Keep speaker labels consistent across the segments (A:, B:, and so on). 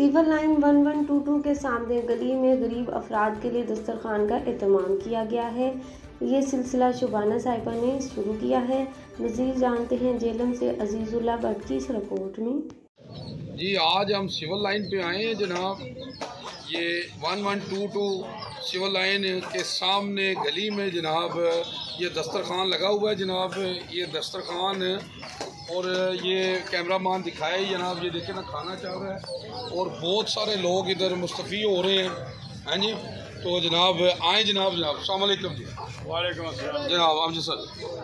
A: Civil line 1122 के सामने गली में गरीब अफराद के लिए दस्तरखान का एहतमाम किया गया है। ये सिलसिला शुबाना साहिबा ने शुरू किया है। मज़ीद जानते हैं जेलम से अजीज़ुल्लाह भट्ट की इस रिपोर्ट में।
B: जी, आज हम सिविल लाइन पे आए हैं जनाब। ये 1122 सिविल लाइन के सामने गली में जनाब ये दस्तरखान लगा हुआ है जनाब। ये दस्तरखान और ये कैमरामैन दिखाए जनाब, ये देखें ना, खाना चल रहा है और बहुत सारे लोग इधर मुस्तफ़ी हो रहे हैं। हाँ जी, तो जनाब आए जनाब। अस्सलाम वालेकुम जी।
C: वालेकुम अस्सलाम
B: जनाब हम जी सर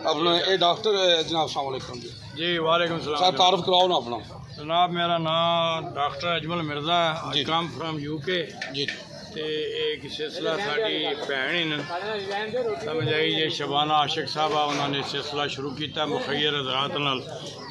B: अपना ये डॉक्टर जनाब। अस्सलाम वालेकुम जी।
C: वालेकुम अस्सलाम
B: सर तारुफ कराओ ना अपना।
C: जनाब मेरा नाम डॉक्टर अजमल मिर्ज़ा है। आई कम फ्राम यूके जी। ते एक सिलसिला साड़ी भैन समझ आई जे शबाना आशिक साहबा उन्होंने सिलसिला शुरू किया मुखैर हज़रात नाल,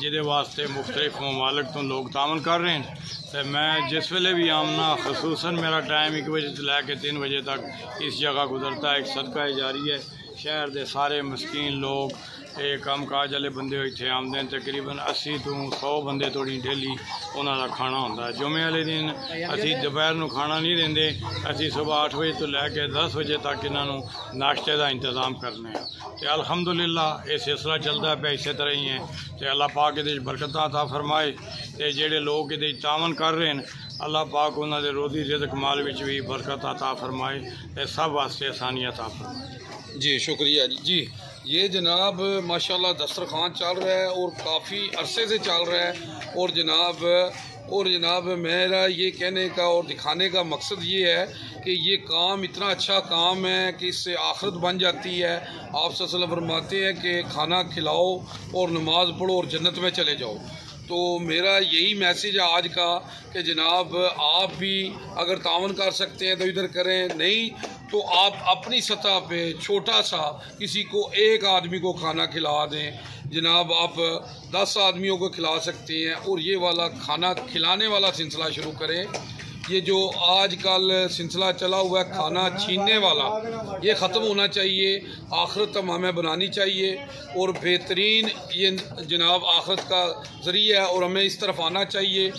C: जिहदे वास्ते मुख्तलिफ ममालिक तो लोग तावन कर रहे हैं। तो मैं जिस वेले भी आमना खसूसन मेरा टाइम 1 बजे से लैके 3 बजे तक इस जगह गुजरता है। एक सदका जारी है। शहर के सारे मस्कीन लोग कम काज वाले बंदे इतने आमदे हैं। तकरीबन 80 तो 100 बंदे थोड़ी डेली उन्होंने खाना होता है। जुमे वाले दिन असी दोपहर को खाना नहीं देंगे, असी सुबह 8 बजे तो लैके 10 बजे तक इन्हों नाश्ते का इंतज़ाम करने। तो अल्हम्दुलिल्लाह ये सिलसिला चलता पे इस तरह ही है। तो अल्लाह पाक ये बरकत अता फरमाए। तो जोड़े लोग ये तावन कर रहे हैं अल्लाह पाक उन्होंने रोज़ी रिज़्क़ माल में भी बरकत अता फरमाए। तो सब वास्ते आसानियत अता फरमाए।
B: जी शुक्रिया जी। ये जनाब माशाल्लाह दस्तरखान चल रहा है और काफ़ी अरसे से चल रहा है। और जनाब मेरा ये कहने का और दिखाने का मकसद ये है कि ये काम इतना अच्छा काम है कि इससे आखिरत बन जाती है। आप सल्लल्लाहु अलैहि वसल्लम फरमाते हैं कि खाना खिलाओ और नमाज पढ़ो और जन्नत में चले जाओ। तो मेरा यही मैसेज है आज का कि जनाब आप भी अगर तावन कर सकते हैं तो इधर करें, नहीं तो आप अपनी सतह पे छोटा सा किसी को एक आदमी को खाना खिला दें जनाब। आप 10 आदमियों को खिला सकते हैं और ये वाला खाना खिलाने वाला सिलसिला शुरू करें। ये जो आजकल सिलसिला चला हुआ है खाना छीनने वाला, ये ख़त्म होना चाहिए। आखिरत हमें बनानी चाहिए और बेहतरीन ये जनाब आखिरत का ज़रिया है और हमें इस तरफ आना चाहिए।